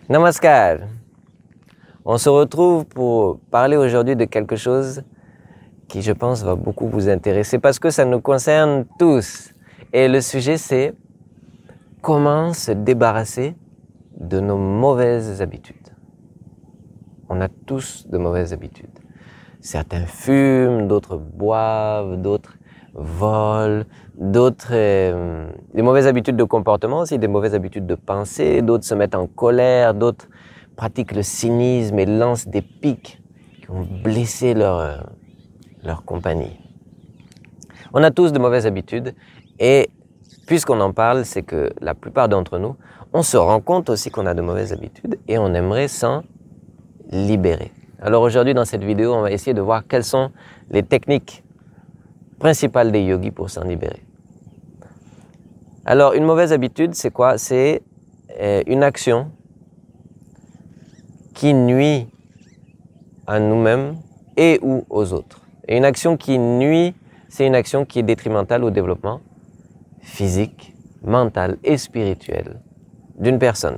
Namaskar. On se retrouve pour parler aujourd'hui de quelque chose qui, je pense, va beaucoup vous intéresser parce que ça nous concerne tous. Et le sujet, c'est comment se débarrasser de nos mauvaises habitudes. On a tous de mauvaises habitudes. Certains fument, d'autres boivent, d'autres volent, d'autres des mauvaises habitudes de comportement aussi, des mauvaises habitudes de pensée, d'autres se mettent en colère, d'autres pratiquent le cynisme et lancent des pics qui vont blesser leur compagnie. On a tous de mauvaises habitudes et puisqu'on en parle, c'est que la plupart d'entre nous, on se rend compte aussi qu'on a de mauvaises habitudes et on aimerait s'en libérer. Alors aujourd'hui, dans cette vidéo, on va essayer de voir quelles sont les techniques principales des yogis pour s'en libérer. Alors, une mauvaise habitude, c'est quoi? C'est une action qui nuit à nous-mêmes et ou aux autres. Et une action qui nuit, c'est une action qui est détrimentale au développement physique, mental et spirituel d'une personne.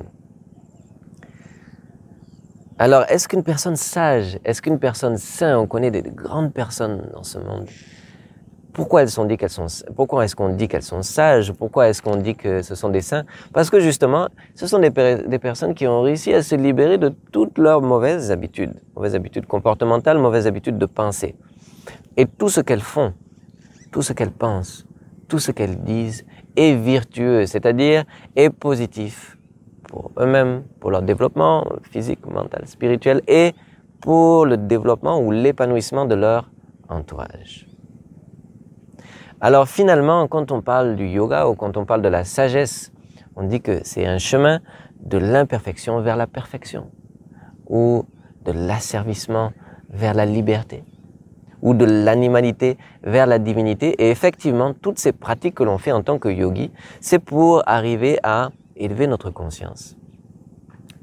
Alors, est-ce qu'une personne sage, est-ce qu'une personne saine, on connaît des grandes personnes dans ce monde, pourquoi est-ce qu'on dit qu'elles sont sages? Pourquoi est-ce qu'on dit que ce sont des saints? Parce que justement, ce sont des personnes qui ont réussi à se libérer de toutes leurs mauvaises habitudes comportementales, mauvaises habitudes de pensée. Et tout ce qu'elles font, tout ce qu'elles pensent, tout ce qu'elles disent est vertueux, c'est-à-dire est positif pour eux-mêmes, pour leur développement physique, mental, spirituel et pour le développement ou l'épanouissement de leur entourage. Alors finalement, quand on parle du yoga ou quand on parle de la sagesse, on dit que c'est un chemin de l'imperfection vers la perfection ou de l'asservissement vers la liberté ou de l'animalité vers la divinité. Et effectivement, toutes ces pratiques que l'on fait en tant que yogi, c'est pour arriver à élever notre conscience.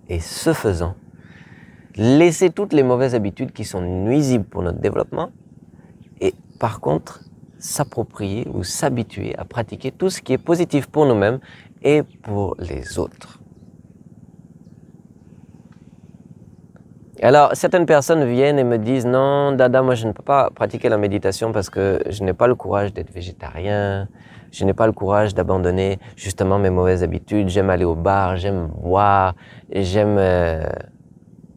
Et ce faisant, laisser toutes les mauvaises habitudes qui sont nuisibles pour notre développement et par contre, s'approprier ou s'habituer à pratiquer tout ce qui est positif pour nous-mêmes et pour les autres. Alors, certaines personnes viennent et me disent « Non, Dada, moi je ne peux pas pratiquer la méditation parce que je n'ai pas le courage d'être végétarien, je n'ai pas le courage d'abandonner justement mes mauvaises habitudes, j'aime aller au bar, j'aime boire, j'aime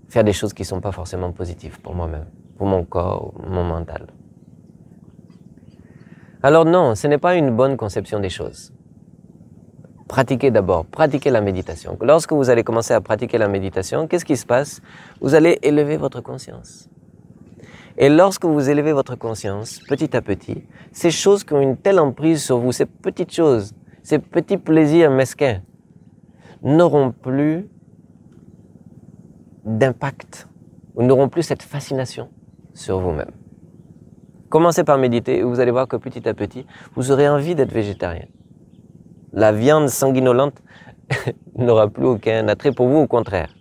faire des choses qui ne sont pas forcément positives pour moi-même, pour mon corps, mon mental. » Alors non, ce n'est pas une bonne conception des choses. Pratiquez d'abord, pratiquez la méditation. Lorsque vous allez commencer à pratiquer la méditation, qu'est-ce qui se passe? Vous allez élever votre conscience. Et lorsque vous élevez votre conscience, petit à petit, ces choses qui ont une telle emprise sur vous, ces petites choses, ces petits plaisirs mesquins, n'auront plus d'impact, ou n'auront plus cette fascination sur vous-même. Commencez par méditer et vous allez voir que petit à petit, vous aurez envie d'être végétarien. La viande sanguinolente n'aura plus aucun attrait pour vous, au contraire.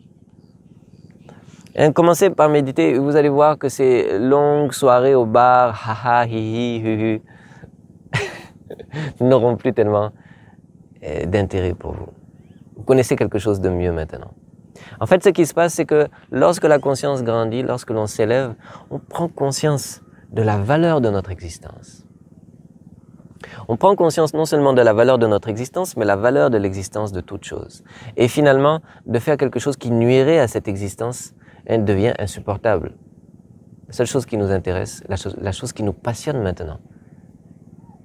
Et commencez par méditer et vous allez voir que ces longues soirées au bar, haha, hihi, huhu, n'auront plus tellement d'intérêt pour vous. Vous connaissez quelque chose de mieux maintenant. En fait, ce qui se passe, c'est que lorsque la conscience grandit, lorsque l'on s'élève, on prend conscience de la valeur de notre existence. On prend conscience non seulement de la valeur de notre existence, mais la valeur de l'existence de toute chose. Et finalement, de faire quelque chose qui nuirait à cette existence, elle devient insupportable. La seule chose qui nous intéresse, la chose qui nous passionne maintenant,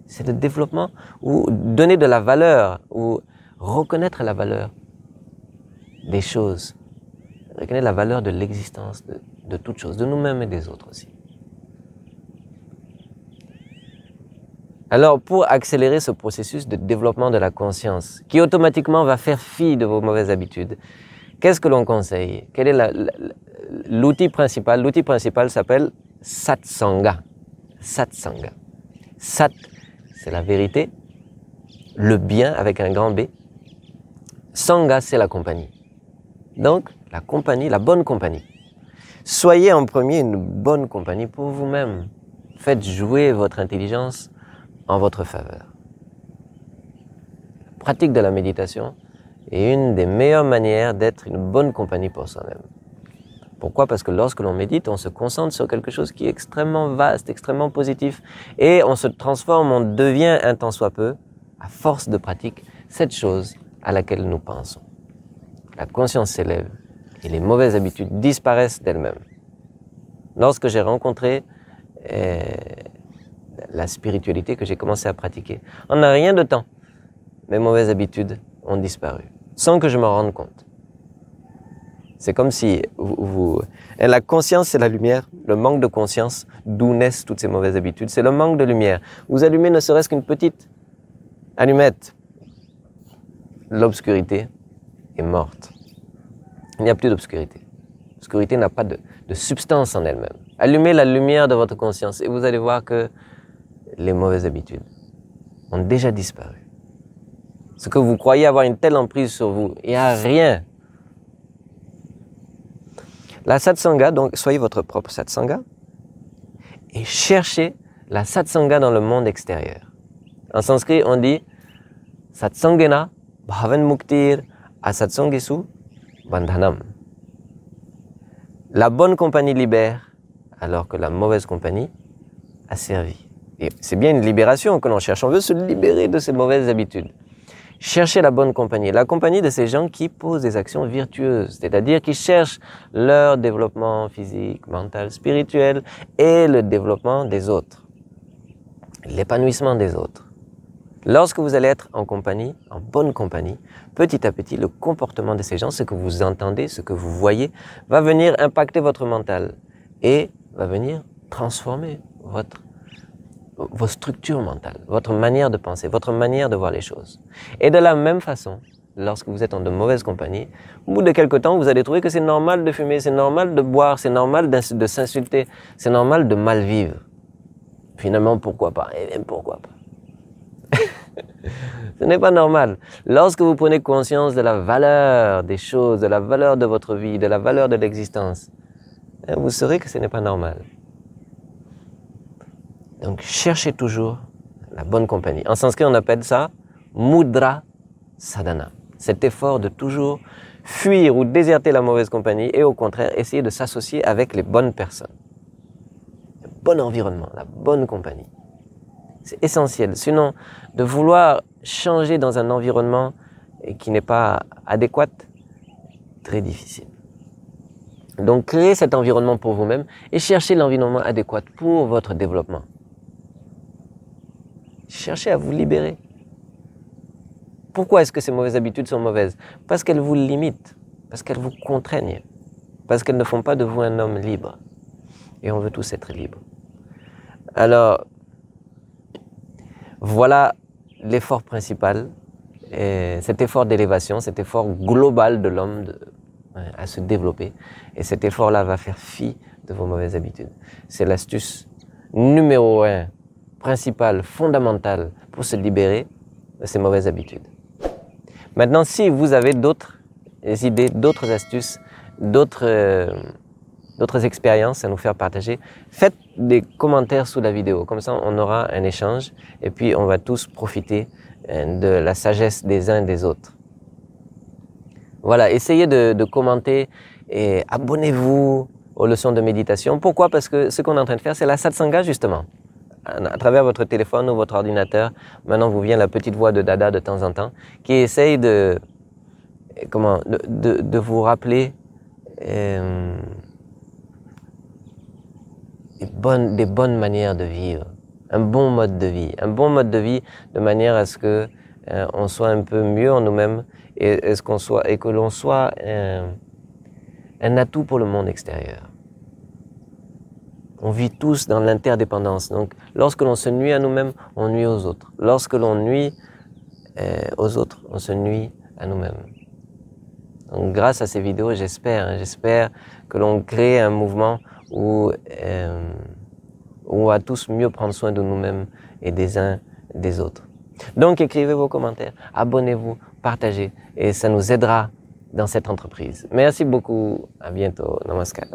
c'est le développement ou donner de la valeur ou reconnaître la valeur des choses, reconnaître la valeur de l'existence de toute chose, de nous-mêmes et des autres aussi. Alors, pour accélérer ce processus de développement de la conscience, qui automatiquement va faire fi de vos mauvaises habitudes, qu'est-ce que l'on conseille? Quel est l'outil principal? L'outil principal s'appelle Satsanga. Satsanga. Sat, c'est la vérité. Le bien avec un grand B. Sangha, c'est la compagnie. Donc, la compagnie, la bonne compagnie. Soyez en premier une bonne compagnie pour vous-même. Faites jouer votre intelligence en votre faveur. La pratique de la méditation est une des meilleures manières d'être une bonne compagnie pour soi-même. Pourquoi? Parce que lorsque l'on médite, on se concentre sur quelque chose qui est extrêmement vaste, extrêmement positif, et on se transforme, on devient un tant soit peu, à force de pratique, cette chose à laquelle nous pensons. La conscience s'élève et les mauvaises habitudes disparaissent d'elles-mêmes. Lorsque j'ai rencontré la spiritualité, que j'ai commencé à pratiquer, en un rien de temps, mes mauvaises habitudes ont disparu, sans que je m'en rende compte. C'est comme si la conscience, c'est la lumière. Le manque de conscience, d'où naissent toutes ces mauvaises habitudes, c'est le manque de lumière. Vous allumez ne serait-ce qu'une petite allumette. L'obscurité est morte. Il n'y a plus d'obscurité. L'obscurité n'a pas de substance en elle-même. Allumez la lumière de votre conscience et vous allez voir que les mauvaises habitudes ont déjà disparu. Ce que vous croyez avoir une telle emprise sur vous, il n'y a rien. La satsanga, donc, soyez votre propre satsanga et cherchez la satsanga dans le monde extérieur. En sanskrit, on dit satsangena bhavan muktir asatsangesu bandhanam. La bonne compagnie libère, alors que la mauvaise compagnie a servi. Et c'est bien une libération que l'on cherche. On veut se libérer de ces mauvaises habitudes. Cherchez la bonne compagnie, la compagnie de ces gens qui posent des actions virtueuses, c'est-à-dire qui cherchent leur développement physique, mental, spirituel et le développement des autres, l'épanouissement des autres. Lorsque vous allez être en compagnie, en bonne compagnie, petit à petit, le comportement de ces gens, ce que vous entendez, ce que vous voyez, va venir impacter votre mental et va venir transformer vos structures mentales, votre manière de penser, votre manière de voir les choses. Et de la même façon, lorsque vous êtes en de mauvaise compagnie, au bout de quelque temps, vous allez trouver que c'est normal de fumer, c'est normal de boire, c'est normal de s'insulter, c'est normal de mal vivre. Finalement, pourquoi pas? Eh bien, pourquoi pas? Ce n'est pas normal. Lorsque vous prenez conscience de la valeur des choses, de la valeur de votre vie, de la valeur de l'existence, vous saurez que ce n'est pas normal. Donc, cherchez toujours la bonne compagnie. En sanskrit, on appelle ça mudra sadhana. Cet effort de toujours fuir ou déserter la mauvaise compagnie et au contraire, essayer de s'associer avec les bonnes personnes. Le bon environnement, la bonne compagnie. C'est essentiel. Sinon, de vouloir changer dans un environnement qui n'est pas adéquat, très difficile. Donc, créez cet environnement pour vous-même et cherchez l'environnement adéquat pour votre développement. Cherchez à vous libérer. Pourquoi est-ce que ces mauvaises habitudes sont mauvaises? Parce qu'elles vous limitent, parce qu'elles vous contraignent, parce qu'elles ne font pas de vous un homme libre. Et on veut tous être libres. Alors, voilà l'effort principal, et cet effort d'élévation, cet effort global de l'homme à se développer. Et cet effort-là va faire fi de vos mauvaises habitudes. C'est l'astuce numéro 1, principale, fondamentale pour se libérer de ces mauvaises habitudes. Maintenant, si vous avez d'autres idées, d'autres astuces, d'autres expériences à nous faire partager, faites des commentaires sous la vidéo. Comme ça, on aura un échange et puis on va tous profiter de la sagesse des uns et des autres. Voilà, essayez de commenter et abonnez-vous aux leçons de méditation. Pourquoi? Parce que ce qu'on est en train de faire, c'est la satsanga justement. À travers votre téléphone ou votre ordinateur, maintenant vous vient la petite voix de Dada de temps en temps qui essaye de vous rappeler des bonnes manières de vivre, un bon mode de vie de manière à ce que on soit un peu mieux en nous-mêmes et que l'on soit un atout pour le monde extérieur. On vit tous dans l'interdépendance. Donc, lorsque l'on se nuit à nous-mêmes, on nuit aux autres. Lorsque l'on nuit aux autres, on se nuit à nous-mêmes. Donc, grâce à ces vidéos, j'espère que l'on crée un mouvement où on va tous mieux prendre soin de nous-mêmes et des uns des autres. Donc, écrivez vos commentaires, abonnez-vous, partagez et ça nous aidera dans cette entreprise. Merci beaucoup. À bientôt. Namaskar.